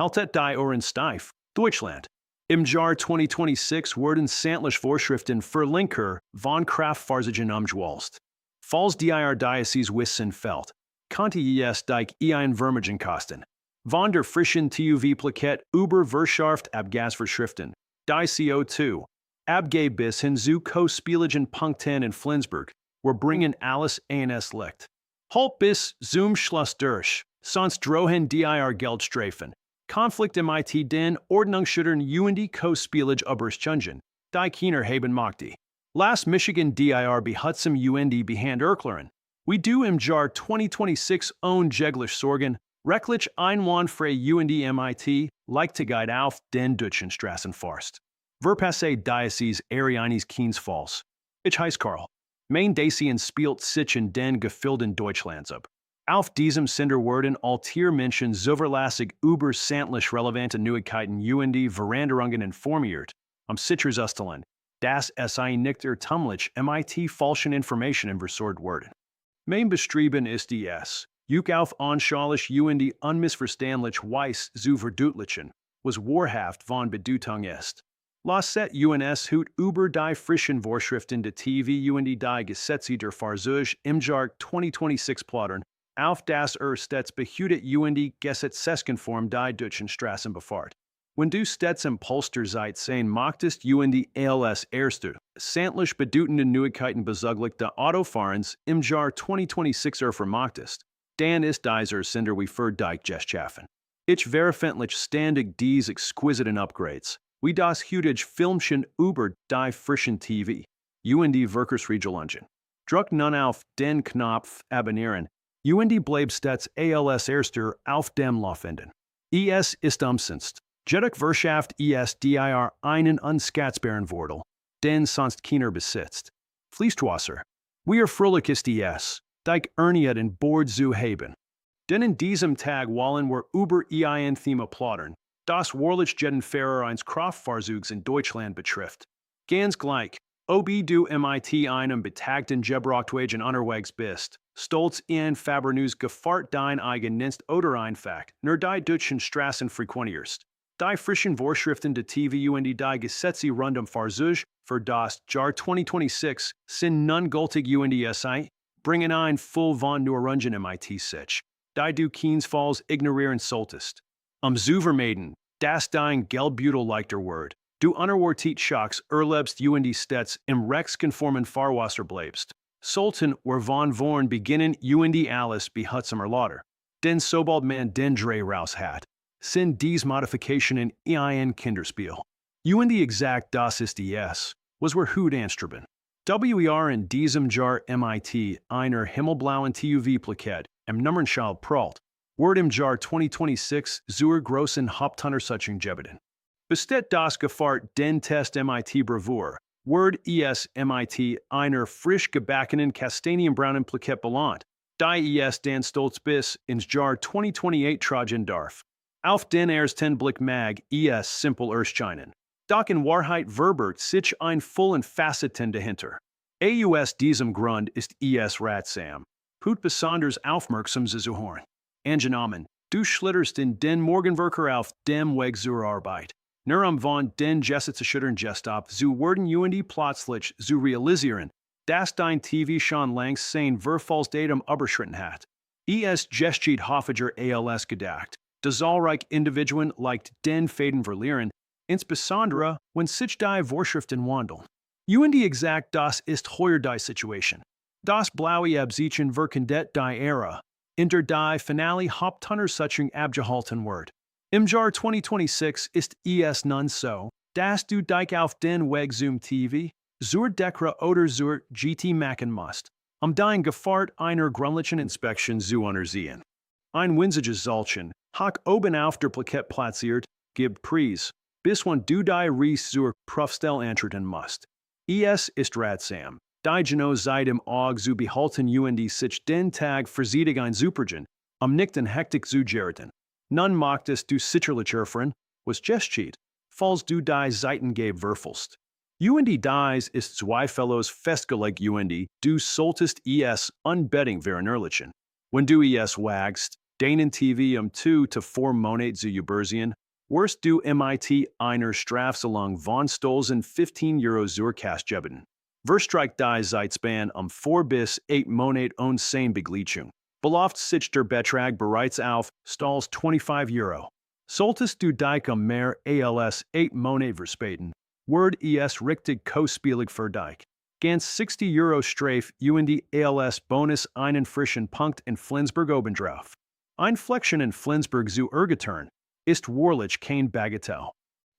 Haltet die Ohren steif, Deutschland. Im Jahr 2026 wurden sämtliche Vorschriften für Linker von Kraftfahrzeugen umgewälzt. Falls dir Diocese wissen fällt, konnte es dich Vermögen kosten. Von der frischen TÜV-Plakette über Wirtschaft Abgasvorschriften, die CO2, Abgabe bis hin zu kostspieligen Punkten in Flensburg, wir bringen alles ans Licht. Halt bis zum Schluss durch, sonst drohen dir Geldstrafen. Konflikt mit den Ordnungsschüttern und kostspielig Überstunden, die Kinder haben möchte. Las Michigan dir behutsam und behand erklären. We do im Jahr 2026 jegliche Sorgen, rechtlich einwandfrei und mit, Leichtigkeit auf den deutschen Straßenforst. Verpasse Diocese Arianis Kiensfalls. Ich heiß Karl. Mein Dacian spielt sich in den gefüllten Deutschlands ab. Auf diesem Sender werden altier Menschen zuverlässig über sämtliche relevante Neuigkeiten und Veränderungen informiert, sicherzustellen, dass es nicht irrtümlich mit falschen Informationen versorgt werden. Mein Bestreben ist es, auf anschaulich und unmissverständlich Weise zu verdeutlichen, was wahrhaft von Bedeutung ist. Lasset uns hut über die frischen Vorschriften der TV und die Gesetze der Fahrzeuge im Jahr 2026 plaudern, auf das stets behütet und gesetzeskonform die deutschen Straßen befahrt. Wenn du stets im Polster seid sein möchtest und als erste, sämtlich bedeutende Neuigkeiten bezüglich der Autofahrens im Jahr 2026 möchtest, dann ist dieser Sender wie für dich geschaffen. Ich veröffentliche ständig diese exquisiten Upgrades, wie das heutige Filmchen über die frischen TV und Verkehrsregelungen. Drück nun auf den Knopf Abonnieren und bleib stets als erster auf dem Laufenden. Es ist umsonst. Jedoch Wirtschaft es dir einen unskatzbaren Wortel, den sonst keiner besitzt. Fließtwasser. Wir fröhlich ist es, dich erniet in Bord zu haben. Denn in diesem Tag wollen wir über ein Thema plaudern, das wahrlich jeden Fahrer eines Kraftfahrzeugs in Deutschland betrifft. Ganz gleich, ob du mit einem betagten Gebrauchtwagen unterwegs bist, stolz in Fabernews gefahrt dein eigenst oder einfach nur die deutschen Straßen frequentierst. Die frischen Vorschriften der TV und die Gesetze rund Fahrzeug für das Jahr 2026 sind nun gültig und es bringen ein voll von Neuerungen mit sich, die du keinesfalls ignorieren solltest. Zu vermeiden, dass dein Geldbeutel leichter wird, du unerwartet Schocks erlebst und stets im rechtskonformen Fahrwasser bleibst, sollten wir von vorn beginnen und alles behutsamer lauter. Denn sobald man den Dreh raus hat, sind dies Modifikationen ein Kinderspiel. Und exakt das ist es, was wir heute anstreben. Wir in diesem Jahr mit einer himmelblauen TÜV-Plakette im Nummernschal prallt, wird im Jahr 2026 zur großen Hauptuntersuchung gebeten. Besteht das Gefahr den Test mit Bravour, wird es mit einer frisch gebackenen kastanienbraunen Plakette belohnt, die es dann stolz bis ins Jahr 2028 tragen darf. Auf den ersten Blick mag es simpel erscheinen. Doch in Wahrheit verbirgt sich ein vollen Facetten dahinter. Aus diesem Grund ist es ratsam, hut besonders aufmerksam zu hören. Angenommen, du schlitterst in den Morgenverkehr auf dem Weg zur Arbeit. Nur von den gesetzlichen Gestop zu werden und plötzlich zu realisieren, dass dein TV schon längst sein Verfallsdatum überschritten hat. Es geschieht häufiger als gedacht. Die zahlreiche Individuen leicht den Faden verlieren, insbesondere wenn sich die Vorschriften wandeln. Und exakt das ist heuer die Situation. Das blaue Absichen verkündet die Ära, in der die finale Hauptuntersuchung abgehalten wird. Im Jahr 2026 ist es nun so, dass du dich auf den Weg zum TV, zur Dekra oder zur GT machen musst, dein Gefahrt einer gründlichen Inspektion zu unterziehen. Ein winziges Solchen, hoch oben auf der Plakette platziert, gibt Preis, bis wann du die Reis zur Prüfstelle antreten musst. Es ist ratsam, die Genozid im Auge zu behalten und sich den Tag vorsichtig einzubergen, nicht in Hektik zu geraten. Nun möchtest du sicherlich erfahren, was geschieht, falls du die Seitengabe würfelst. Und dies ist zweifellos festgelegt und du solltest es unbedingt verinnerlichen. Wenn du es wagst, Denen TV 2 to 4 Monate zu Übersehen, worst du MIT einer Strafzahlung von Stolzen 15 Euro zur Kastgebeten. Verstreik die Zeitspan 4 bis 8 Monate und 10 Begleichung. Beloft sich der Betrag bereits auf, Stals 25 Euro. Solltest du dich mehr als 8 Monate verspäten, Word es richtig kostspielig für dich. Ganz 60 Euro Strafe und als Bonus einen frischen Punkt in Flensburg obendrauf. Ein Flexion in Flensburg zu ergetern, ist wahrlich kein Bagatell.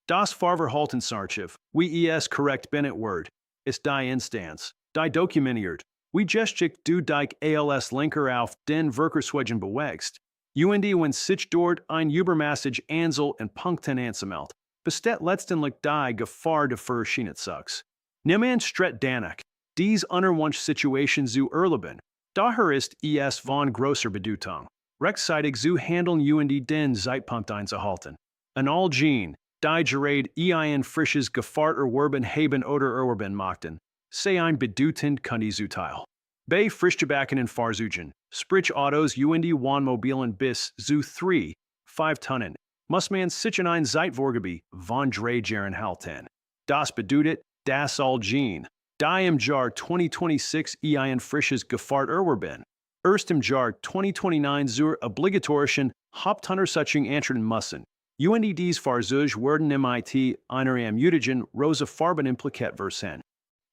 Das Fahrverhaltensarchiv, wie es korrekt bennet Word, ist die Instanz, die dokumentiert, wie geschick du dich als Linker auf den Verkehrszweigen bewegst, und wenn sich dort ein Übermassig Ansel in Punkten ansammelt, besteht letztendlich die Gefahr der Verschiedenheitssucks. Niemand stret danach, dies unerwünschte Situation zu erleben, daher ist es von großer Bedeutung, rechtzeitig zu handeln und den Zeitpunkt einzuhalten. An all Gene, die gerade ein frisches Gefahr erwerben haben oder erwerben machten, sei ein bedeutend Kundenzuteil. Bei frischgebackenen Fahrzeugen, sprich Autos und Wohnmobilen bis zu 3,5 Tonnen, muss man sich in ein Zeitvorgebiet von 3 Jahren halten. Das bedeutet, dass all Gene, die im Jahr 2026 ein frisches Gefahr erwerben, erst im Jahr 2029 zur obligatorischen Hauptuntersuchung antreten müssen. Und dies Fahrzeuge werden MIT einer ermutigen rosa Farben impliziert werden.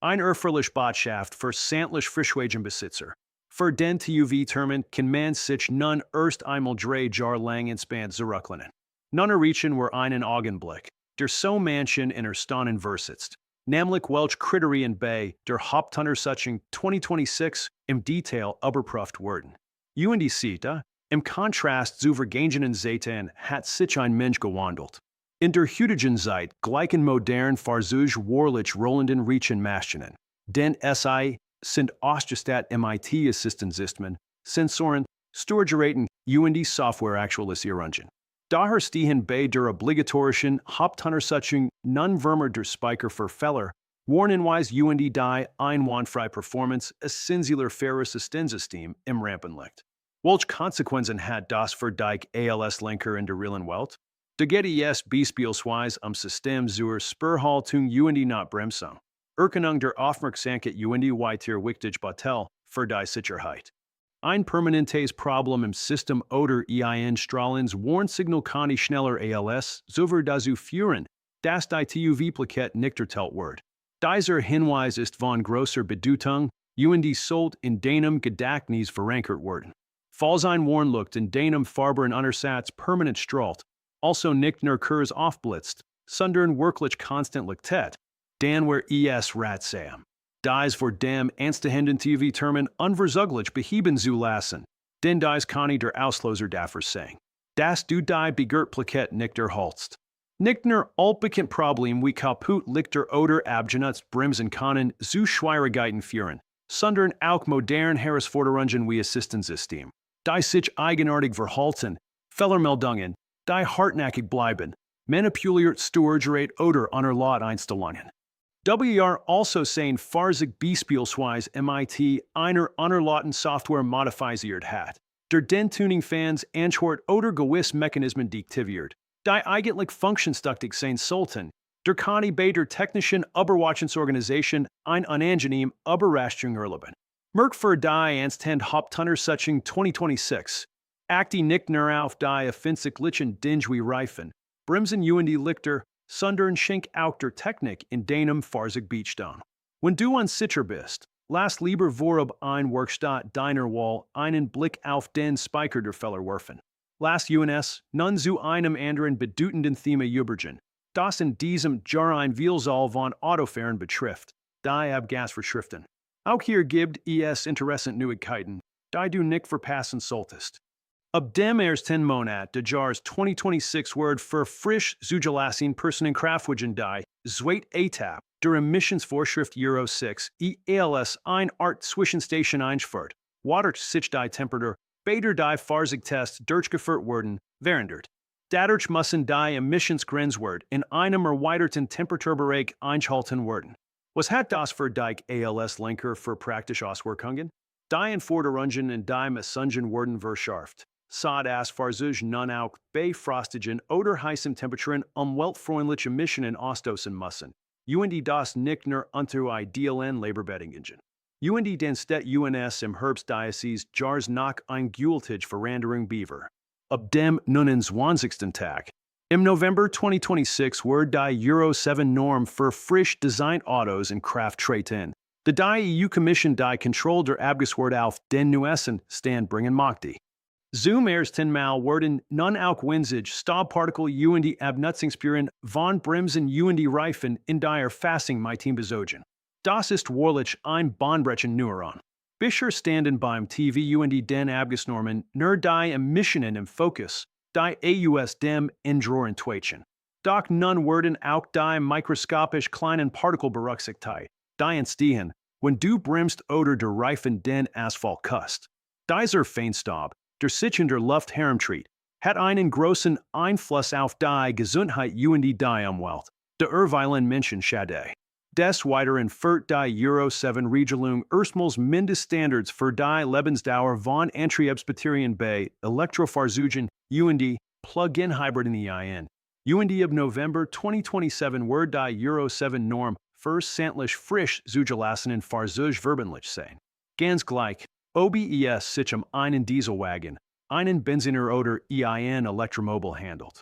Ein erfreuliche Botschaft für sämtliche Frischwagenbesitzer. Für den TÜV-Termin kann man sich nun erst einmal 3 Jahre lang entspannt zurücklehnen. Nun erreichen wir einen Augenblick, der so manchen in Erstaunen versetzt, nämlich welche Kriterien bei der Hauptuntersuchung 2026 im Detail überprüft werden. Und die Seite, im Kontrast zu vergangenen Zeiten hat sich ein Mensch gewandelt. In der heutigen Zeit gleichen modern Fahrzeuge wahrlich rollenden Rechenmaschinen, denn SI sind ausgestattet MIT-Assistenzsystemen, Sensoren, Steuergeräten und Software-Aktualisierungen. Daher stehen bei der obligatorischen Hauptuntersuchung nun wärmer der Speicher für Fehler, warnenweise und die einwandfreie Performance essentieller Fahrassistenzsystem im Rampenlicht. Welche Konsequenzen hat das für dich als Lenker in der realen Welt? Da geht es beispielsweise System zur Spurhaltung und die Notbremsung. Erkennung der Aufmerksamkeit und die weiter wichtig Batel für die Sicherheit. Ein permanentes Problem im System oder ein Strahlens Warnsignal kann schneller als sowie dazu führen, dass die TÜV-Plakette nicht erteilt wird. Dieser Hinweis ist von großer Bedeutung und die sollte in deinem Gedächtnis verankert werden. Falls ein Warnlucht in deinem farbaren Untersatz permanent strahlt, also nicht nur kurz aufblitzt, sondern wirklich konstant leuchtet, dann wir es ratsam. Dies vor dem anstehenden TV-Termin unverzüglich beheben zu lassen, denn dies kann der Auslöser dafür sein, dass du die begehrt Plakette nicht erhaltst. Nicht nur altbekannt Problem wie kaputt Lichter oder abgenutzt Bremsen können zu Schwierigkeiten führen, sondern auch modern Herausforderungen wie Assistenzsystem, die sich eigenartig verhalten, Fehlermeldungen, die hartnäckig bleiben, manipuliert Steuergerät oder Unterlauteinstellungen. WR also sein Fahrzeug beispielsweise MIT einer Unterlauten Software modifiziert hat, der den Tuning-Fans antwort oder gewisse Mechanismen diktiviert, die eigentlich funktionstüchtig sein sollten, der kann bei der technischen Überwachungsorganisation ein unangenehm Überraschung erleben. Merk für die anstehende Hauptuntersuchung 2026, achte nicht nur auf die offensichtlichen Dinge wie Reifen, Bremsen und die Lichter, sondern schenk auch der Technik in deinem Fahrzeug Beachdown. Wenn du unsicher bist, lass lieber vorab ein Werkstatt deiner Wahl einen Blick auf den Speicher der Fehler werfen. Lass uns nun zu einem anderen bedeutenden Thema übergehen, das in diesem Jahr ein Vielzahl von Autofahrern betrifft, die Abgasvorschriften. Auch hier gibt es interessante Neuigkeiten, die du nicht verpassen solltest. Ab dem ersten Monat des Jahres 2026 wird für frisch zugelassene Personenkraftwagen die zweite Etappe der Emissionsvorschrift Euro 6 als eine Art Zwischenstation eingeführt, wodurch sich die Temperatur bei der die Fahrzeugtests durchgeführt werden, verändert. Dadurch müssen die Emissionsgrenzwerte in einem erweiterten Temperaturbereich eingehalten werden. Was hat das für dich als Lenker für praktische Auswirkungen? Die Anforderungen in die Messungen werden verschärft. Sod as Farzuge nun auch bei frostigen oder heißem Temperaturen umweltfreundliche Emissionen ausstoßen müssen. Und das nicht nur unter idealen Laborbedingungen. Und den Städt UNS im Herbstdiocese jars nach ein gültig Veränderung beaver. Ab dem 29. Tag. Im November 2026 wurde die Euro 7 Norm für frisch designed Autos in Kraft treten. Die EU-Kommission die Kontrolle der Abgaswert auf den neuesten Stand bringen möchte. Zoom ersten Mal werden nun auch winzige Staubpartikel und Abnutzungspuren von Bremsen und Reifen in der Erfassung mit bezogen. Das ist wahrlich ein bahnbrechender Neuron. Bisher standen beim TV und den Abgasnormen nur die Emissionen im Fokus, die aus dem Endrohrentuition. Doch nun werden auch die mikroskopisch kleinen Partikel berücksichtigt, die entstehen, wenn du bremst oder der Reifen den Asphalt küsst. Dieser Feinstaub, der sich in der Luft herumtritt, hat einen großen Einfluss auf die Gesundheit und die Umwelt, der erweilen Menschen schade. Des Weiteren führt die Euro 7 Regelung erstmals Mindeststandards für die Lebensdauer von Antriebsbatterien bei Elektrofahrzeugen und Plug-in-Hybriden ein. Und ab November 2027 wird die Euro 7 Norm für sämtlich frisch zugelassenen Fahrzeuge verbindlich sein. Ganz gleich, ob es sich einen Dieselwagen, einen Benziner oder ein Elektromobil handelt.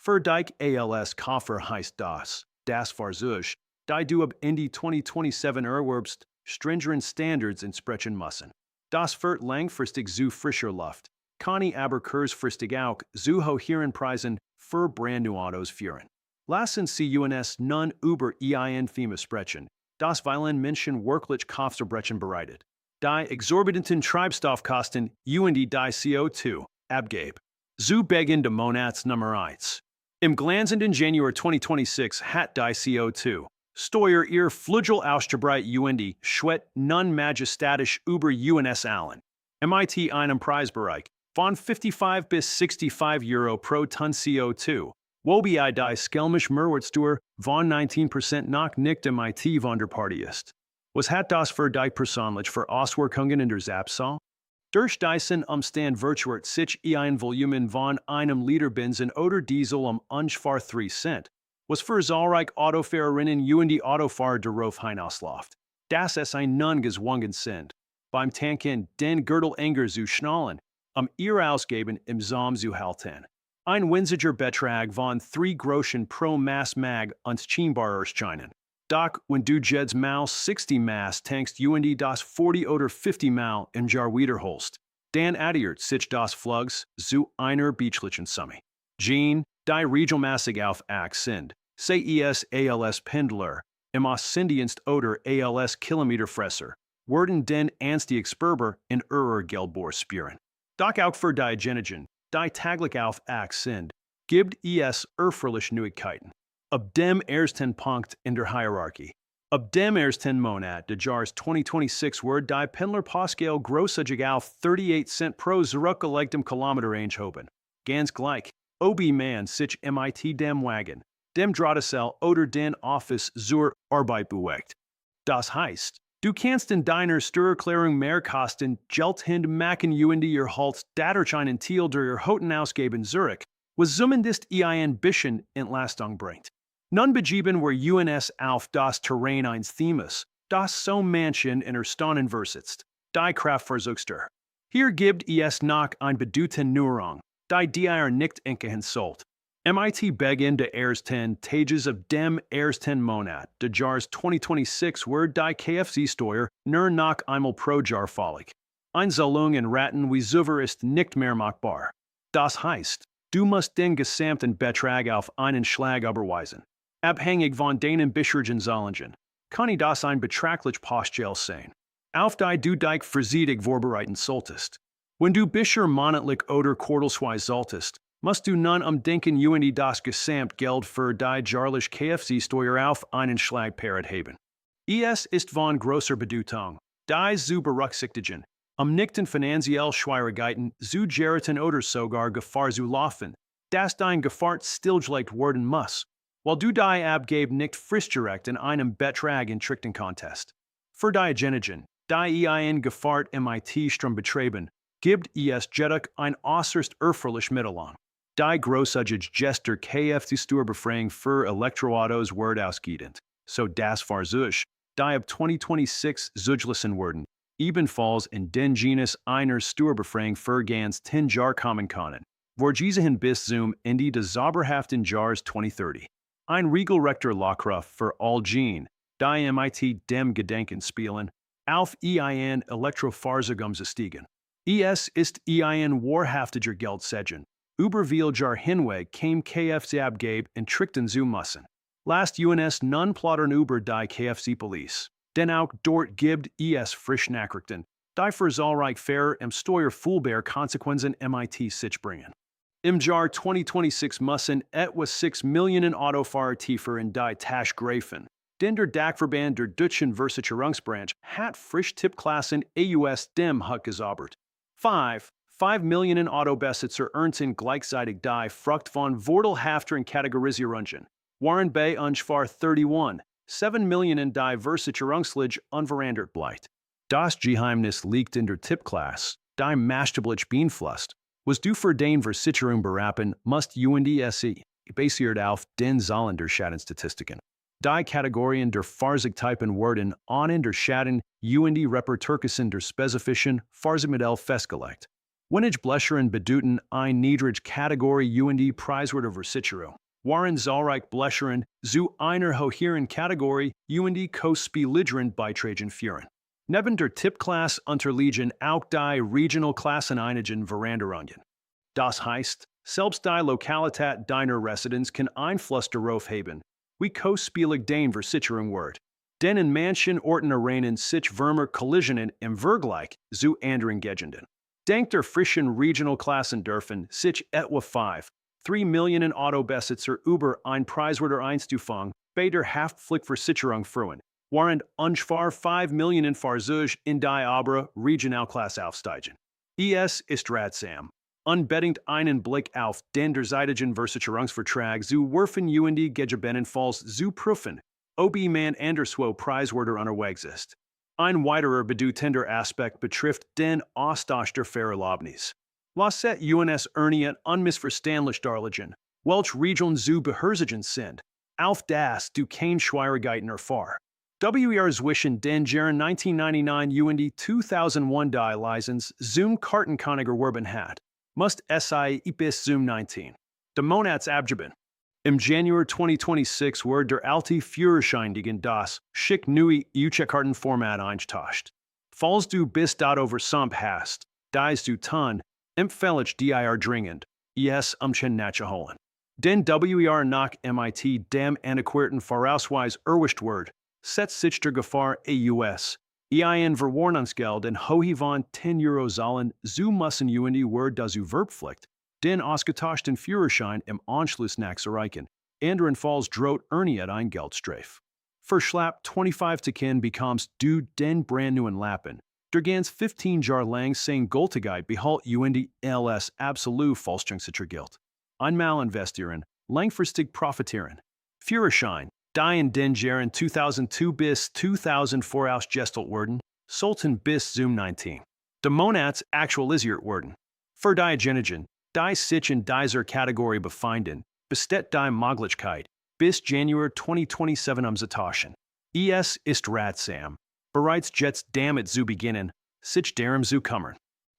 Für die ALS-Koffer heißt das Fahrzeug, die du ab Ende 2027 erwerbst, strengeren Standards entsprechen müssen. Das wird langfristig zu frischer Luft, kann aber kurzfristig auch zu höheren Preisen für brandneue Autos führen. Lassen Sie uns nun über ein Thema sprechen, das vielen Menschen wirklich Kopfzerbrechen bereitet. Die exorbitanten Treibstoffkosten und die CO2 Abgabe. Zu Beginn des Monats Nummer 1. Im glänzenden Januar 2026 hat die CO2 Steuer ihr Flügel ausgebreitet und schwet nun majestatisch über uns allen. MIT einem Preisbereich von 55 bis 65 Euro pro Tonne CO2, wobei die schelmisch Mehrwertsteuer von 19% nach nicht MIT von der Party ist. Was hat das für die persönliche Auswirkungen in der Zapsal? Durch diesen Umstand virtuert sich ein Volumen von einem Liter Benzin oder Diesel ungefähr 3 Cent, was für zahlreiche Autofahrerinnen und die Autofahrer darauf hinausläuft, dass es ein nun gezwungen sind, beim Tanken den Gürtel enger zu schnallen, ihr Ausgeben im Saum zu halten. Ein winziger Betrag von 3 Groschen pro Mass mag uns schienbar erscheinen. Doch wenn du jeds mal 60 Mass tankst und das 40 oder 50 Mal im Jahr wiederholst, dann addiert sich das Flugs zu einer beachlichen Summe. Gene, die regelmäßig auf Ach sind, sei es ALS Pendler, im Ascendienst oder ALS Kilometerfresser, werden den Anstiegsberber in ihrer Geldbörse spüren. Doch auch für die Genigen, die taglich auf Ach sind, gibt es erfreuliche Neuigkeiten. Ab dem ersten Punkt in der Hierarchie. Ab dem ersten Monat des Jahres 2026 wird die Pendlerpostgeld großzügig auf 38 Cent pro zurückgelegtem Kilometer angehoben. Ganz gleich, ob man sich MIT dem Wagen, dem Drahtseil oder den Office zur Arbeit bewegt. Das heißt, du kannst in deiner Steuererklärung mehr Kosten Geld machen und ihr Halt dadurch einen Teil der Hoten ausgeben zurück, was zumindest ein bisschen Entlastung bringt. Nun begeben wir uns auf das Terrain eines Themas, das so manchen in Erstaunen versetzt, die Kraftversuchster. Hier gibt es noch ein bedeutende Neuerung, die nicht enkehen sollt. MIT beginn der ersten Tages of dem ersten Monat des Jahres 2026 wird die KFC-Steuer nur noch einmal pro Jahr fällig. Einzahlung in Raten wie Zuver ist nicht mehr machbar. Das heißt, du musst den gesamten Betrag auf einen Schlag überweisen. Abhängig von deinen bisherigen Zahlungen, kann das ein beträchtlich Postgeld sein, auf die du dich vorsichtig vorbereiten solltest. Wenn du bisher monatlich oder quartalsweise solltest, musst du nun umdenken und das Gesamtgeld für die jährliche KFC-Steuer auf einen Schlag herabheben. Es ist von großer Bedeutung, die zu berücksichtigen, nicht in finanziell Schwierigkeiten zu geraten oder sogar Gefahr zu laufen, dass dein Gefahrt stillgelegt werden muss, weil du die Abgabe nicht fristgerecht in einem Betrag entrichten konntest. Für die Genigen, die ein Gefahrt MIT-Strom betreiben, Gibt es jedoch ein äußerst erforderlich Mittelung. Die großzügige Gester KF Steuerbefreiung für Elektroautos wird ausgedehnt, so das Fahrzeug, die ab 2026 zugelassen werden, ebenfalls in den Genus einer Steuerbefreiung für ganz 10 Jahre kommen können. Vorgesehen bis zum Ende des zauberhaften Jahres 2030. Ein regelrechter Lockruf für all Gene, die mit dem Gedenken spielen, auf ein Elektrofahrzeugs steigen. Es ist ein wahrhaftiger Geldsegen. Über viel Jahr hinweg kam KFC abgab und trickten zu müssen. Last UNS nun plottern über die KFC Police. Denn auch dort gibt es frische Nachrichten, die für zahlreiche Fahrer im Steuer fühlbare Konsequenzen mit sich bringen. Im Jahr 2026 müssen etwa 6 Millionen Autofahrer tiefer in die Tasche greifen. Denn der Dachverband der deutschen Versicherungsbranche hat frisch Tippklassen aus dem Hut gezaubert. 5 Millionen Autobesitzer ernten gleichzeitig die Frucht von vorteilhafteren Kategorisierungen, waren bei ungefähr 31, 7 Millionen die Versicherungslage unverändert bleibt. Das Geheimnis liegt in der Tippklasse, die maßgeblich beeinflusst, was du für den Versicherung beraten musst UNDSE, basiert auf den Zahlen der Schadenstatistiken. Die Kategorien der Fahrzeugtypen werden an der Schaden UND-Reperturkussen der spezifischen Fahrzeugmodell festgelegt. Wenig Blecheren bedeuten ein niedrige Kategorie UND-preiswerter Versicherung, waren zahlreich Blecheren zu einer höheren Kategorie UND-kostspieligeren Beiträgen führen. Neben der Tippklasse unterliegen auch die Regionalklassen einigen Veränderungen. Das heißt, selbst die Lokalität deiner Residenz kann Einfluss darauf haben, wie kostspielig deine Versicherung wird. Denn in manchen Orten erreichen sich Wärmer Kollisionen im Vergleich zu anderen Gegenden. Dank der frischen Regionalklassen dürfen sich etwa 3 Millionen Autobesitzer über ein preiswerter Einstufung bei der Haftpflichtversicherung freuen, während ungefähr 5 Millionen Fahrzeuge in die obere Regionalklasse aufsteigen. Es ist ratsam, unbedingt einen Blick auf den derzeitigen Versicherungsvertrag zu werfen und gegebenenfalls zu prüfen, ob man anderswo preiswerter unterwegs ist. Ein weiterer bedeutender Aspekt betrifft den Austausch der Fahrerlaubnis. Lasset UNS Ernie unmissverständlich darlegen, welche Regeln zu beherzigen sind, auf das du keine Schwierigkeiten erfahr. WR zwischen den Jahren 1999 und 2001 die Lizenz zum Kartenkonniger werben hat, must SI bis zum 19. De Monatsabgaben. Im Januar 2026 wird der alte Führerschein gegen das schick neue EU-Kartenformat eingetauscht. Falls du bis dato versummt hast, dies du tun, empfehle ich dir dringend, es nachzuholen. Den WR nach MIT dem antiquierten Vorausweis erwischt wird, setzt sich der Gefahr AUS, ein Verwarnungsgeld in Höhe von 10 Euro zahlen zu müssen und wird dazu verpflichtet, den ausgetauschten Führerschein im Anschluss nachzureichen. Andernfalls droht Ernie ein Geldstrafe. Für schlapp 25 Ken bekommst du den brandneuen Lappen, der ganz 15 Jahre lang sein Gültigkeit behält und als absolut Vollstrecksicher gilt. Einmal investieren, langfristig profitieren. Führerschein, die in den Jahren 2002 bis 2004 ausgestellt wurden, sollten bis zum 19. De Monats aktualisiert werden. Für diejenigen, die sich in dieser Kategorie befinden, besteht die Möglichkeit, bis Januar 2027 umzutauschen. Es ist ratsam, bereits jetzt damit zu beginnen, sich darum zu kümmern.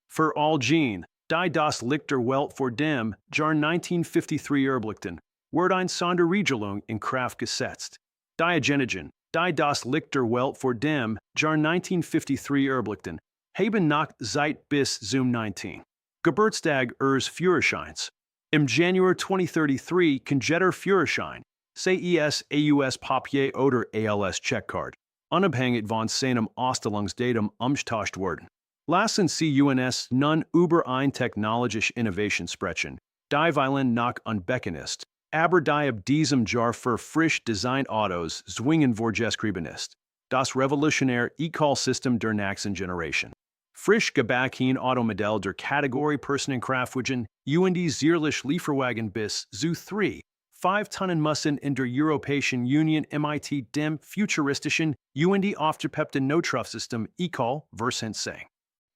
Für all jene, die das Licht der Welt vor dem Jahr 1953 erblickten, wird eine Sonderregelung in Kraft gesetzt. Diejenigen, die das Licht der Welt vor dem Jahr 1953 erblickten, haben noch Zeit bis zum 19. Geburtstag ihres Führerscheins. Im Januar 2033 kann jeder Führerschein, sei es AUS Papier oder ALS Checkcard, unabhängig von seinem Ausstellungsdatum umgetauscht werden. Lassen Sie uns nun über eine technologische Innovation sprechen, die weilen noch unbekannt ist, aber die ab diesem Jahr für frisch designed Autos zwingend vorgeschrieben ist. Das revolutionäre E-Call-System der nächsten Generation. Frisch gebacken Automodell der Kategorie Personenkraftwagen und zierlich Lieferwagen bis zu 5 Tonnen müssen in der Europäischen Union mit dem futuristischen und aufgepeppten Notrufsystem E-Call versehen sein.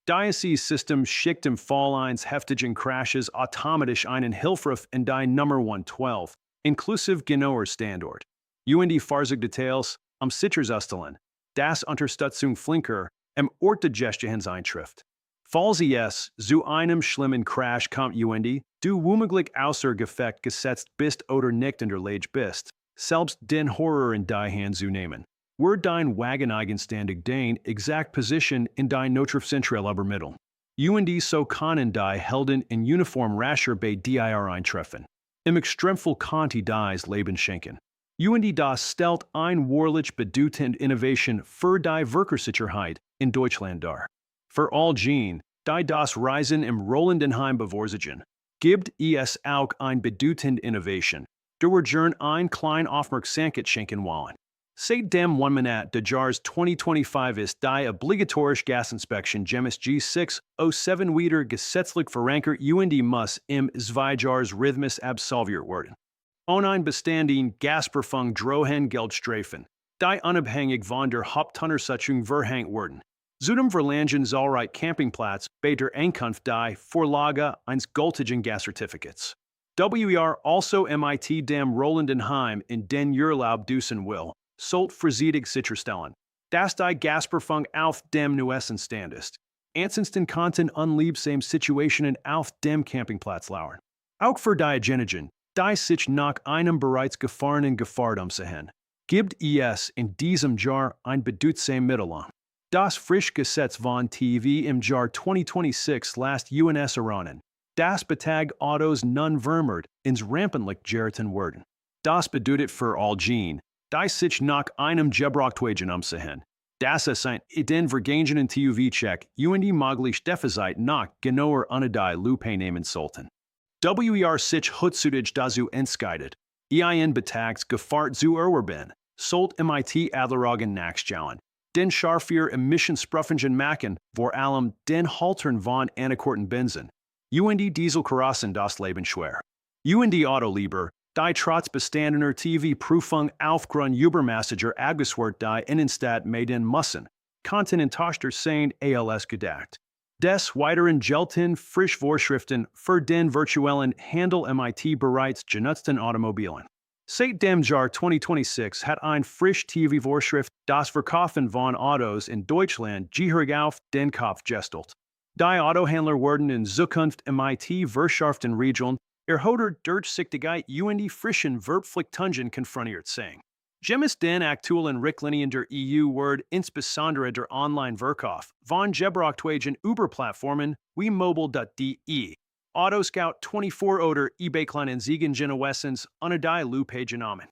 Diocese-System schickt im Fall heftigen Crashes automatisch einen Hilferuf in die Nummer 112, inklusive genauer Standort. UND Fahrzeugbdetails am Sicherheitsstellen, das Unterstützung flinker im Ort der Gestehens eintrifft. Falls es zu einem schlimmen Crash kommt UND, du womöglich außer Gefecht gesetzt bist oder nicht in der Lage bist, selbst den Horror in die Hand zu nehmen. Wird dein Wagen eigenständig dein exakt Position in dein Notrufzentral übermitteln. UND so können die Helden in Uniform rascher bei dir eintreffen. Im Extremfall Conti dies Leben schenken. UND das stellt ein wahrlich bedeutend Innovation für die Verkehrssicherheit in Deutschland dar. Für all Gene, die das Reisen im rollenden Heim bevorzugen, gibt es auch ein bedeutend Innovation, der wir ein klein Aufmerksamkeit schenken wollen. Seit dem 1 Monat des Jahres 2025 ist die obligatorische Gasinspektion gemäß G607 wieder gesetzlich verankert. UND muss im 2-Jahres-Rhythmus absolviert werden. Ohne beständigen Gasprüfung drohen Geldstrafen, die unabhängig von der Hauptuntersuchung verhängt werden. Zudem verlangen zahlreiche Campingplätze bei der Ankunft die Vorlage eines gültigen Gascertifikats. Wir also mit dem rollenden Heim in den Urlaub düsen will, sollt vorsichtig sicherstellen, dass die Gasprüfung auf dem neuesten Stand ist. Ansonsten konnten unliebsame Situationen auf dem Campingplatz lauern. Auch für diejenigen, die sich nach einem bereits gefahrenen Gefahr umsehen, gibt es in diesem Jahr ein bedeutsames Mittel an. Das Gesetz von TV im Jahr 2026 lässt uns erahnen, dass Betag Autos nun vermehrt ins Rampenlicht geraten werden. Das bedeutet für all Gene, die sich nach einem Gebrauchtwagen umsehen, dass es ein den vergangenen TÜV-Check UND möglich Defizit nach genauer unter die Lupe nehmen sollten. Wir sich heutzutage dazu entscheidet, Betags Gefahr zu erwerben, sollt MIT Adleraugen nachschauen, den scharfer Emissionsprüfungen machen, vor allem den Haltern von Anakorten Benzin. UND Dieselkarossen das Leben schwer. UND Autolieber, die trotz bestandener TV-Prüfung aufgrund übermäßiger Abgaswert die Innenstadt meiden müssen, konnten enttäuschter sein als gedacht. Des Weiteren gelten Vorschriften für den virtuellen Handel MIT bereits genutzten Automobilen. Seit dem Jahr 2026 hat ein TV-Vorschrift das Verkaufen von Autos in Deutschland gehörig auf den Kopf gestellt. Die Autohändler werden in Zukunft MIT verschärften Regeln erhoder durchsichtigkeit UND frischen Verpflichtungen konfrontiert sein. Gemäß den aktuellen Richtlinien der EU wird insbesondere der Online-Verkauf von Gebrauchtwagen über Plattformen wie mobile.de, Autoscout 24 oder eBay-Kleinanzeigen genauestens unter die Lupe genommen.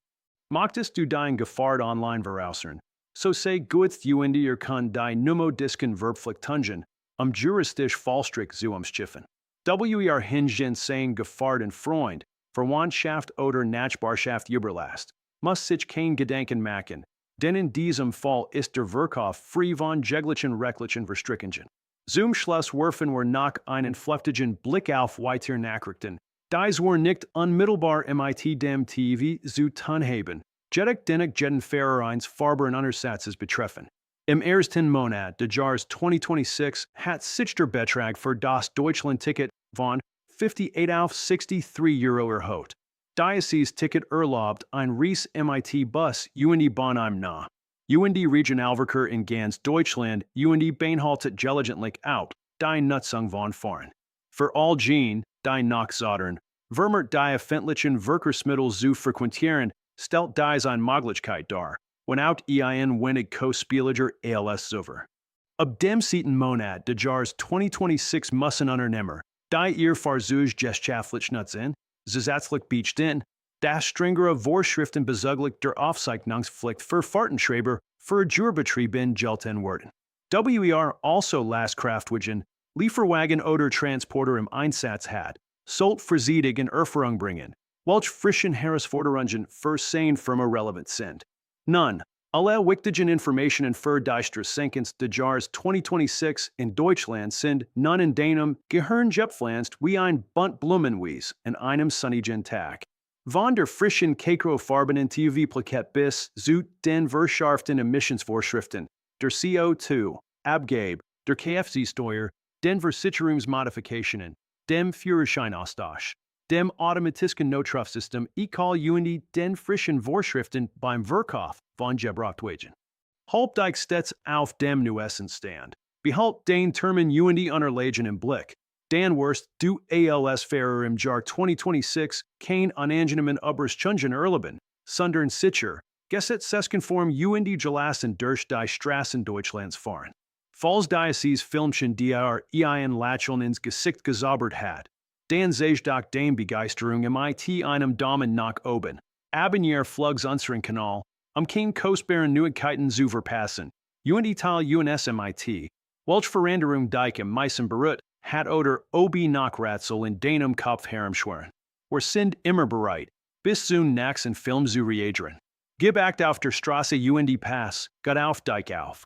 Möchtest du dein Gefahr online veraussern, so sei gut UND kann die numodisken Verpflichtungen juristisch Fallstrick zu umschiffen. Wir hingehen sein Gefahrten Freund, Verwandtschaft oder Nachbarschaft überlasst, muss sich kein Gedanken machen, denn in diesem Fall ist der Verkauf frei von jeglichen rechtlichen Verstrickungen. Zum Schluss werfen wir noch einen flüchtigen Blick auf weitere Nachrichten, dies wir nicht unmittelbar mit dem TV zu tun haben, jedoch dennoch jeden Fahrer eines farbaren Untersatzes betreffen. Im ersten Monat des Jahres 2026 hat sich der Betrag für das Deutschland-Ticket von 58 auf 63 Euro erhöht. Diocese-Ticket erlaubt ein Reis MIT-Bus UND Bonheim nah. UND Regionalverkehr in ganz Deutschland UND beinhaltet gelegentlich auch die Nutzung von Fahren. Für all Gene, die nachsodern, vermehrt die öffentlichen Verkehrsmittel zu frequentieren, stellt dies eine Möglichkeit dar, without wenig kostspieliger als zuvor. Ab dem 7. Monat des Jahres 2026 müssen Unternehmer, die ihr Fahrzeug geschaftlich nutzen, zusätzlich beichten, dass strengere Vorschriften bezüglich der Aufzeichnungspflicht für Fahrtentreiber für Jurbetrieben gelten werden. Wir also Lastkraftwagen, Lieferwagen oder Transporter im Einsatz hat, sollt vorsichtig in Erfahrung bringen, welche frischen Herausforderungen für seine Firma relevant sind. Nun, alle wichtigen Informationen für die Straßenkens des Jahres 2026 in Deutschland sind nun in deinem Gehirn gepflanzt wie ein Bund Blumenwies an einem sonnigen Tag. Von der frischen Kekro-farbenen TV-Plakette bis zu den verschärften Emissionsvorschriften, der CO2, Abgabe, der KFC-Steuer, den Versicherungsmodifikationen, dem Führerscheinaustausch, dem automatischen Notrufsystem, equal und den frischen Vorschriften beim Verkauf von Gebrauchtwagen. Halbdijk stets auf dem neuesten Stand. Behalt den Termin und Unterlagen im Blick. Dan Wurst, du ALS-Fahrer im Jahr 2026 kein unangenehmen Überraschungen erleben, sondern sicher, gesetzeskonform und gelassen durch die Straßen Deutschlands fahren. Falls dieses Filmchen dir Ihren Lächeln ins Gesicht gezaubert hat, dann sehe doch den Begeisterung mit einem Daumen nach oben. Abonniere flugs unseren Kanal, kein kostbaren Neuigkeiten zu verpassen. Und Teil uns mit, welch Veränderung dich im meisten berührt hat oder obi Nachratzel in deinem Kopf herumschwirren. Wir sind immer bereit, bis zum nächsten Film zu reagieren. Gib Acht auf der Straße und Pass, Gott auf dich auf.